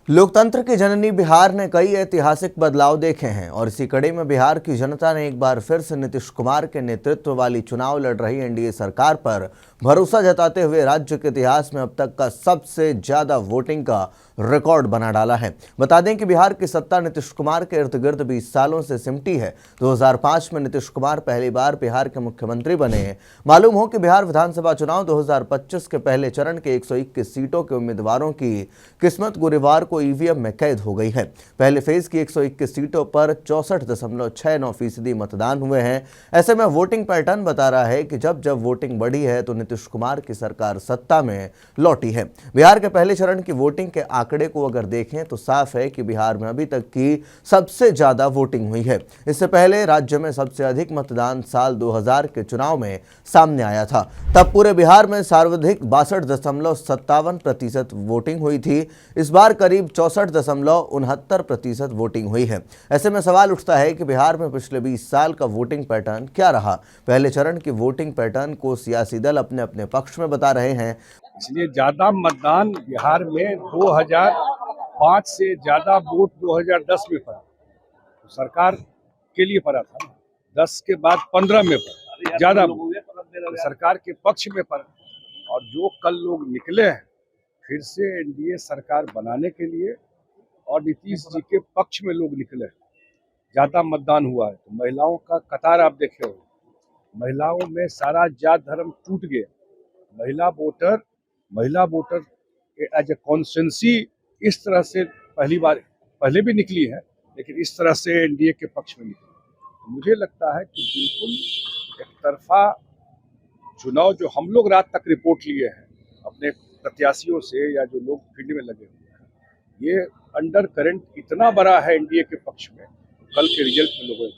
लोकतंत्र की जननी बिहार ने कई ऐतिहासिक बदलाव देखे हैं और इसी कड़ी में बिहार की जनता ने एक बार फिर से नीतीश कुमार के नेतृत्व वाली चुनाव लड़ रही एनडीए सरकार पर भरोसा जताते हुए राज्य के इतिहास में अब तक का सबसे ज्यादा वोटिंग का रिकॉर्ड बना डाला है। बता दें कि बिहार की सत्ता नीतीश कुमार के इर्द गिर्द 20 सालों से सिमटी है। 2005 में नीतीश कुमार पहली बार बिहार के मुख्यमंत्री बने हैं। मालूम हो कि बिहार विधानसभा चुनाव 2025 के पहले चरण के 121 सीटों के उम्मीदवारों की किस्मत गुरुवार को ईवीएम में कैद हो गई है। पहले फेज की 121 सीटों पर 64.69% मतदान हुए हैं। ऐसे में वोटिंग पैटर्न बता रहा है कि जब जब वोटिंग बढ़ी है तो नीतीश कुमार की सरकार सत्ता में लौटी है। बिहार के पहले चरण की वोटिंग के आंकड़े को अगर देखें तो साफ है कि बिहार में अभी तक की सबसे ज्यादा वोटिंग हुई है। इससे पहले राज्य में सबसे अधिक मतदान साल 2000 के चुनाव में सामने आया था। तब पूरे बिहार में सर्वाधिक 62.57% वोटिंग हुई थी। इस बार करीब 64.69% वोटिंग हुई है। ऐसे में सवाल उठता है कि बिहार में पिछले 20 साल का वोटिंग पैटर्न क्या रहा। पहले चरण की वोटिंग पैटर्न को सियासी दल अपने अपने पक्ष में बता रहे हैं। इसलिए ज्यादा मतदान बिहार में 2005 से ज्यादा वोट 2010 में पड़ा, तो सरकार के लिए पड़ा था। 10 के बाद 15 में पड़ा, ज्यादा तो सरकार के पक्ष में पड़ा। और जो कल लोग निकले हैं फिर से एनडीए सरकार बनाने के लिए और नीतीश जी के पक्ष में लोग निकले हैं, ज्यादा मतदान हुआ है। तो महिलाओं का कतार आप देखे हो, महिलाओं में सारा जात धर्म टूट गया। महिला वोटर एज ए कॉन्स्टिट्यूंसी इस तरह से पहली बार, पहले भी निकली है लेकिन इस तरह से एनडीए के पक्ष में निकली। तो मुझे लगता है कि बिल्कुल एक तरफा चुनाव जो हम लोग रात तक रिपोर्ट लिए हैं अपने प्रत्याशियों से या जो लोग फील्ड में लगे हुए हैं, ये अंडर करंट इतना बड़ा है एनडीए के पक्ष में, कल के रिजल्ट में लोगों ने।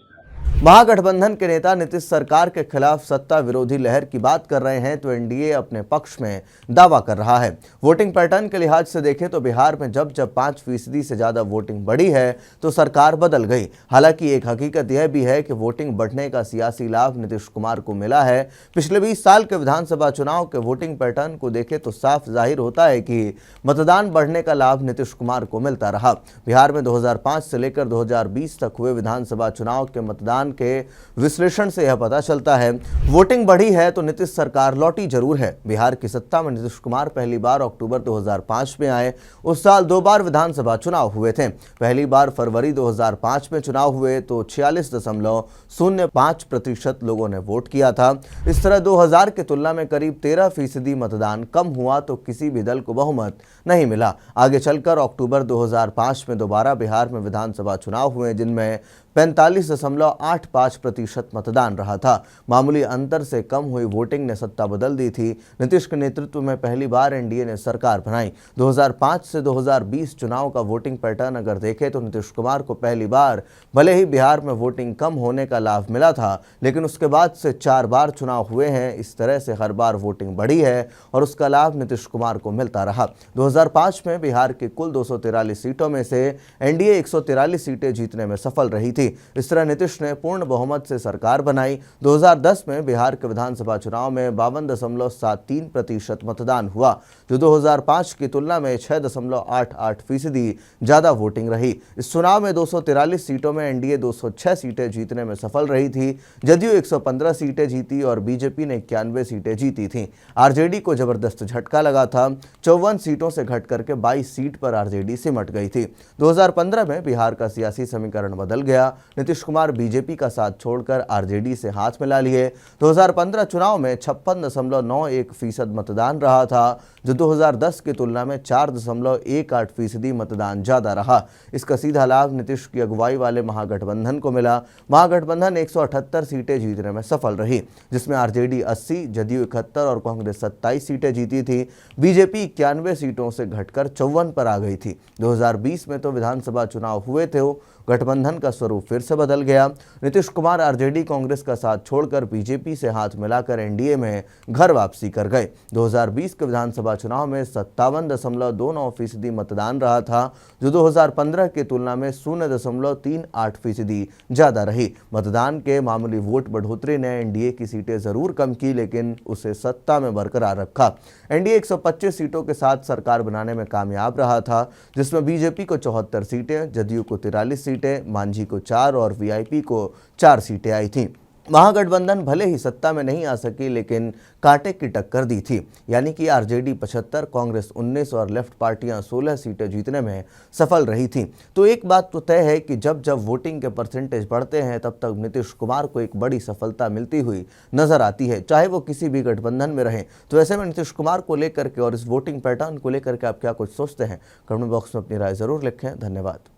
महागठबंधन के नेता नीतीश सरकार के खिलाफ सत्ता विरोधी लहर की बात कर रहे हैं तो एनडीए अपने पक्ष में दावा कर रहा है। वोटिंग पैटर्न के लिहाज से देखें तो बिहार में जब जब 5% से ज्यादा वोटिंग बढ़ी है तो सरकार बदल गई। हालांकि एक हकीकत यह भी है कि वोटिंग बढ़ने का सियासी लाभ नीतीश कुमार को मिला है। पिछले 20 साल के विधानसभा चुनाव के वोटिंग पैटर्न को देखें तो साफ जाहिर होता है कि मतदान बढ़ने का लाभ नीतीश कुमार को मिलता रहा। बिहार में 2005 से लेकर 2020 तक हुए विधानसभा चुनाव के मतदान के विश्लेषण से यह पता चलता है वोटिंग बढ़ी है तो नीतीश सरकार लौटी जरूर है। बिहार की सत्ता में नीतीश कुमार पहली बार अक्टूबर 2005 में आए। उस साल 2 बार विधानसभा चुनाव हुए थे। पहली बार फरवरी 2005 में चुनाव हुए तो 46.05% लोगों ने वोट किया था। इस तरह 2000 की तुलना में करीब 13% मतदान कम हुआ तो किसी भी दल को बहुमत नहीं मिला। आगे चलकर अक्टूबर 2005 में दोबारा बिहार में विधानसभा चुनाव हुए जिनमें 45.85% मतदान रहा था। मामूली अंतर से कम हुई वोटिंग ने सत्ता बदल दी थी। नीतीश के नेतृत्व में पहली बार एनडीए ने सरकार बनाई। 2005 से 2020 चुनाव का वोटिंग पैटर्न अगर देखें तो नीतीश कुमार को पहली बार भले ही बिहार में वोटिंग कम होने का लाभ मिला था लेकिन उसके बाद से 4 बार चुनाव हुए हैं। इस तरह से हर बार वोटिंग बढ़ी है और उसका लाभ नीतीश कुमार को मिलता रहा। 2005 में बिहार की कुल 243 सीटों में से एनडीए 143 सीटें जीतने में सफल रही थी। इस तरह नीतीश ने पूर्ण बहुमत से सरकार बनाई। 2010 में बिहार के विधानसभा चुनाव में 52.73% मतदान हुआ जो 2005 की तुलना में 6.88% ज्यादा वोटिंग रही। इस चुनाव में 243 सीटों में एनडीए 206 सीटें जीतने में सफल रही थी। जदयू 115 सीटें जीती और बीजेपी ने 91 सीटें जीती थीं। आरजेडी को जबरदस्त झटका लगा था। 54 सीटों से घट करके 22 सीट पर आरजेडी सिमट गई थी। 2015 में बिहार का सियासी समीकरण बदल गया। नीतीश कुमार बीजेपी का साथ छोड़कर आरजेडी से हाथ मिला लिए। 2015 चुनाव में 56.91% मतदान रहा था जो 2010 की तुलना में 4.18% मतदान ज्यादा रहा। इसका सीधा लाभ नीतीश की अगुवाई वाले महागठबंधन को मिला। महागठबंधन 178 सीटें जीतने में सफल रही जिसमें आरजेडी 80, जदयू 71 और कांग्रेस 27 सीटें जीती थी। बीजेपी 91 सीटों से घटकर 54 पर आ गई थी। 2020 में तो विधानसभा चुनाव हुए थे गठबंधन का स्वरूप फिर से बदल गया। नीतीश कुमार आरजेडी कांग्रेस का साथ छोड़कर बीजेपी से हाथ मिलाकर एनडीए में घर वापसी कर गए। 2020 के विधानसभा चुनाव में 57.29% मतदान रहा था, जो 2015 की तुलना में 0.38% ज्यादा रही। मतदान के मामूली वोट बढ़ोतरी ने एनडीए की सीटें जरूर कम की, लेकिन उसे सत्ता में बरकरार रखा। एनडीए 125 सीटों के साथ सरकार बनाने में कामयाब रहा था, जिसमें बीजेपी को 74 सीटें, जदयू को 43 सीटें, मांझी को 4 और वीआईपी को 4 सीटें आई थीं। महागठबंधन भले ही सत्ता में नहीं आ सकी, लेकिन कांटे की टक्कर दी थी, यानी कि आरजेडी 75, कांग्रेस 19 और लेफ्ट पार्टियां 16 सीटें जीतने में सफल रही थीं। तो एक बात तो तय है कि जब जब वोटिंग के परसेंटेज बढ़ते हैं, तब तक नीतीश कुमार को एक बड़ी सफलता मिलती हुई नजर आती है, चाहे वो किसी भी गठबंधन में रहें। तो ऐसे में नीतीश कुमार को लेकर के और इस वोटिंग पैटर्न को लेकर के आप क्या कुछ सोचते हैं? कमेंट बॉक्स में अपनी राय जरूर लिखें। धन्यवाद।